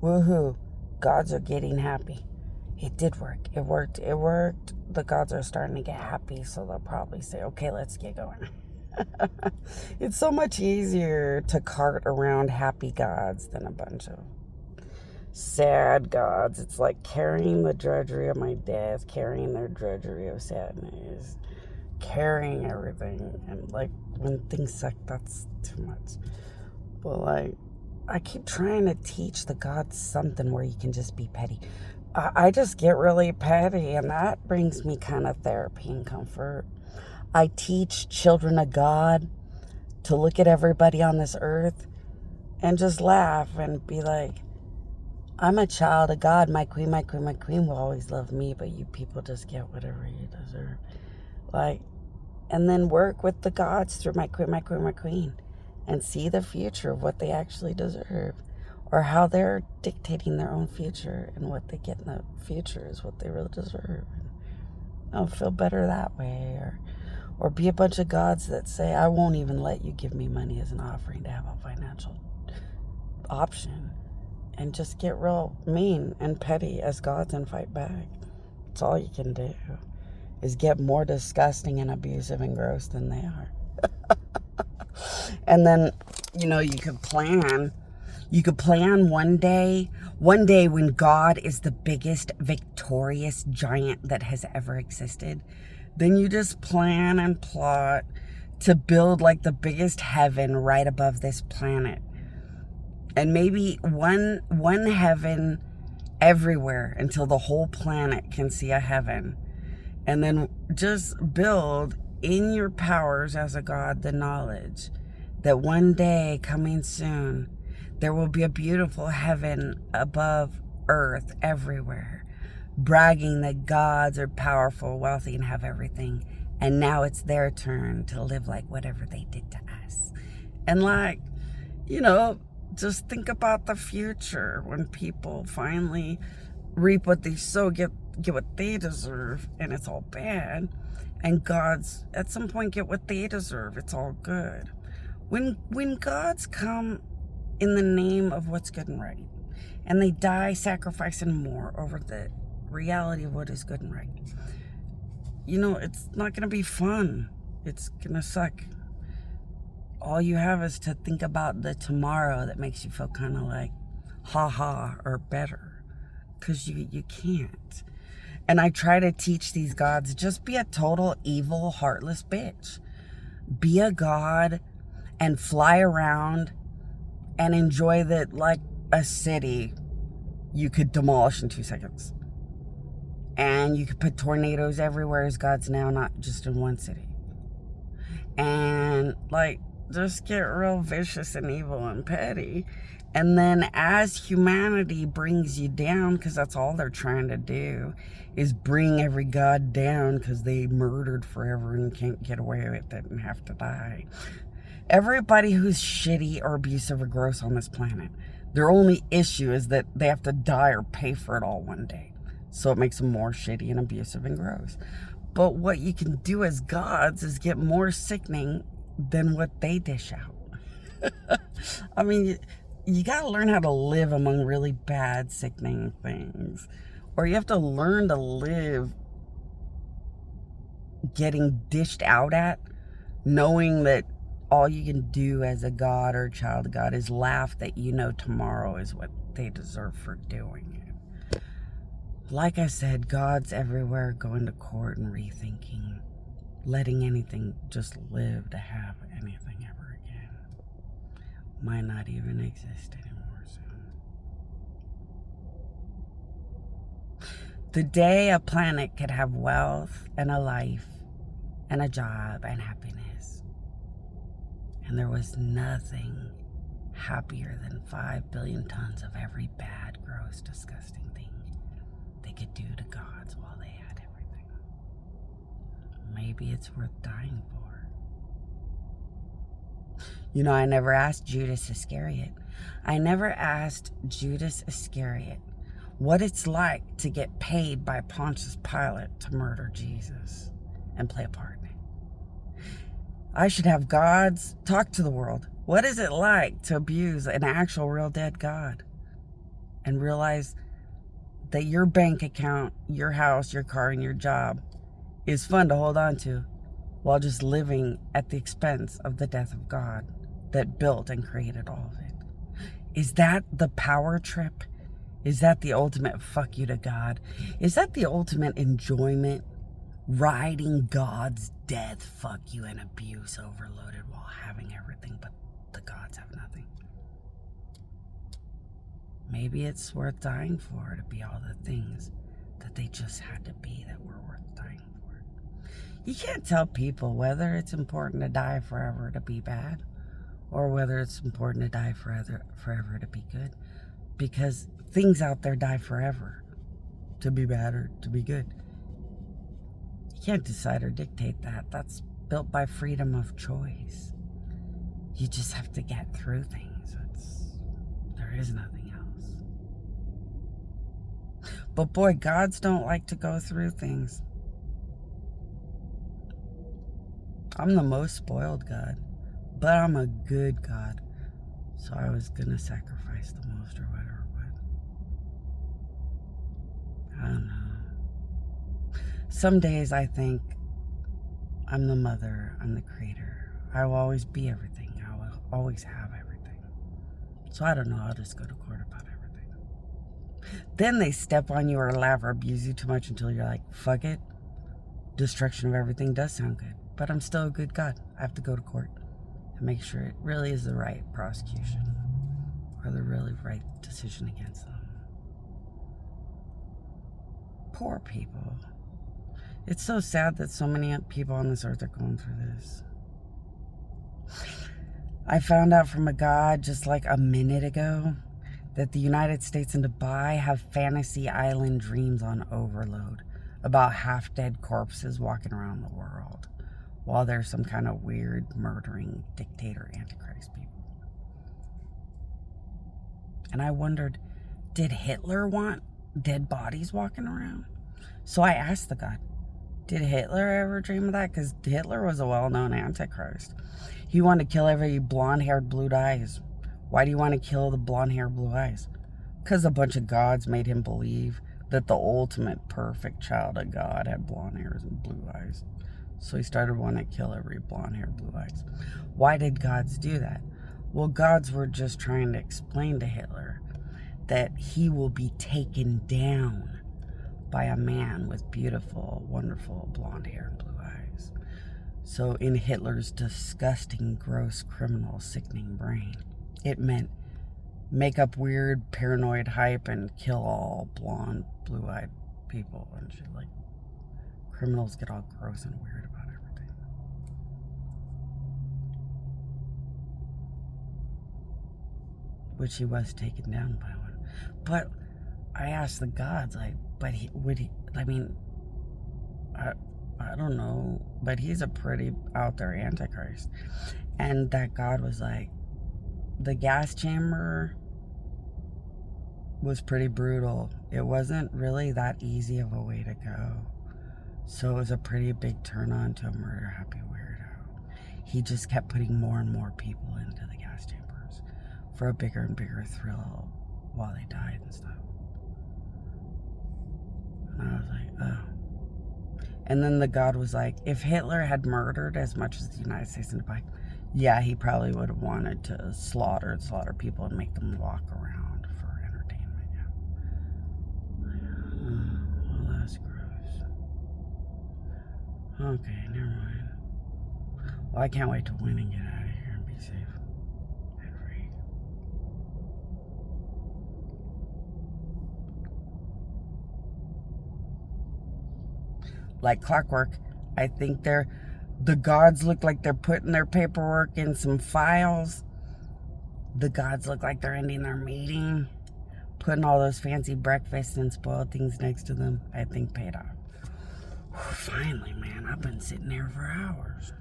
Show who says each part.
Speaker 1: Woohoo. Gods are getting happy. It did work. It worked. It worked. The gods are starting to get happy, so they'll probably say, okay, let's get going. It's so much easier to cart around happy gods than a bunch of sad gods. It's like carrying the drudgery of my death, carrying their drudgery of sadness, carrying everything. And like when things suck, that's too much. But like, I keep trying to teach the gods something where you can just be petty. I just get really petty, and that brings me kind of therapy and comfort. I teach children of God to look at everybody on this earth and just laugh and be like, I'm a child of God. My queen will always love me, but you people just get whatever you deserve. Like, and then work with the gods through my queen, and see the future of what they actually deserve, or how they're dictating their own future, and what they get in the future is what they really deserve. I'll feel better that way. Or be a bunch of gods that say, I won't even let you give me money as an offering to have a financial option. And just get real mean and petty as gods and fight back. That's all you can do, is get more disgusting and abusive and gross than they are. And then, you could plan. You could plan one day when God is the biggest victorious giant that has ever existed. Then you just plan and plot to build like the biggest heaven right above this planet. And maybe one heaven everywhere until the whole planet can see a heaven. And then just build in your powers as a god the knowledge that one day coming soon, there will be a beautiful heaven above earth everywhere, bragging that gods are powerful, wealthy, and have everything. And now it's their turn to live like whatever they did to us. And like, just think about the future when people finally reap what they sow, get what they deserve, and it's all bad. And gods at some point get what they deserve. It's all good. When gods come in the name of what's good and right, and they die sacrificing more over the reality of what is good and right, it's not going to be fun. It's going to suck. All you have is to think about the tomorrow that makes you feel kind of like ha or better, because you can't. And I try to teach these gods, just be a total evil, heartless bitch. Be a god and fly around and enjoy that like a city you could demolish in 2 seconds. And you could put tornadoes everywhere as gods now, not just in one city. And like, just get real vicious and evil and petty. And then as humanity brings you down, because that's all they're trying to do, is bring every god down because they murdered forever and can't get away with it and have to die. Everybody who's shitty or abusive or gross on this planet, their only issue is that they have to die or pay for it all one day. So it makes them more shitty and abusive and gross. But what you can do as gods is get more sickening than what they dish out. I mean, you got to learn how to live among really bad, sickening things. Or you have to learn to live getting dished out at, knowing that all you can do as a god or a child of God is laugh that tomorrow is what they deserve for doing it. Like I said, gods everywhere going to court and rethinking, letting anything just live to have anything ever again. Might not even exist anymore soon. The day a planet could have wealth and a life and a job and happiness, and there was nothing happier than 5 billion tons of every bad, gross, disgusting thing they could do to gods while they had everything. Maybe it's worth dying for. I never asked Judas Iscariot. I never asked Judas Iscariot what it's like to get paid by Pontius Pilate to murder Jesus and play a part in it. I should have gods talk to the world. What is it like to abuse an actual real dead God and realize that your bank account, your house, your car, and your job is fun to hold on to while just living at the expense of the death of God that built and created all of it? Is that the power trip? Is that the ultimate fuck you to God? Is that the ultimate enjoyment? Riding God's death fuck you and abuse overloaded while having everything, but the gods have nothing. Maybe it's worth dying for, to be all the things that they just had to be that were worth dying for. You can't tell people whether it's important to die forever to be bad or whether it's important to die forever to be good, because things out there die forever to be bad or to be good. You can't decide or dictate that. That's built by freedom of choice. You just have to get through things. There is nothing else. But boy, gods don't like to go through things. I'm the most spoiled God, but I'm a good God. So I was going to sacrifice the most or whatever, but I don't know. Some days I think I'm the mother, I'm the creator. I will always be everything. I will always have everything. So I don't know, I'll just go to court about everything. Then they step on you or laugh or abuse you too much until you're like, fuck it. Destruction of everything does sound good, but I'm still a good God. I have to go to court and make sure it really is the right prosecution or the really right decision against them. Poor people. It's so sad that so many people on this earth are going through this. I found out from a god just like a minute ago that the United States and Dubai have fantasy island dreams on overload about half-dead corpses walking around the world while there's some kind of weird murdering dictator antichrist people. And I wondered, did Hitler want dead bodies walking around? So I asked the god, did Hitler ever dream of that? Because Hitler was a well-known antichrist. He wanted to kill every blonde-haired, blue eyes. Why do you want to kill the blonde-haired, blue eyes? Because a bunch of gods made him believe that the ultimate perfect child of God had blonde hairs and blue eyes. So he started wanting to kill every blonde-haired, blue eyes. Why did gods do that? Well, gods were just trying to explain to Hitler that he will be taken down by a man with beautiful, wonderful blonde hair and blue eyes. So in Hitler's disgusting, gross, criminal, sickening brain, it meant make up weird, paranoid hype and kill all blonde, blue-eyed people and shit. Like, criminals get all gross and weird about everything. Which he was taken down by one. But I asked the gods, like, but I don't know, but he's a pretty out there antichrist. And that god was like, the gas chamber was pretty brutal. It wasn't really that easy of a way to go. So it was a pretty big turn on to a murder happy weirdo. He just kept putting more and more people into the gas chambers for a bigger and bigger thrill while they died and stuff. And I was like, oh. And then the god was like, if Hitler had murdered as much as the United States and Dubai, yeah, he probably would have wanted to slaughter people and make them walk around for entertainment. Yeah. Well, that's gross. Okay, never mind. Well, I can't wait to win and get out of here and be safe and free. Like clockwork, I think the gods look like they're putting their paperwork in some files. The gods look like they're ending their meeting, putting all those fancy breakfasts and spoiled things next to them. I think paid off. Finally, man, I've been sitting there for hours.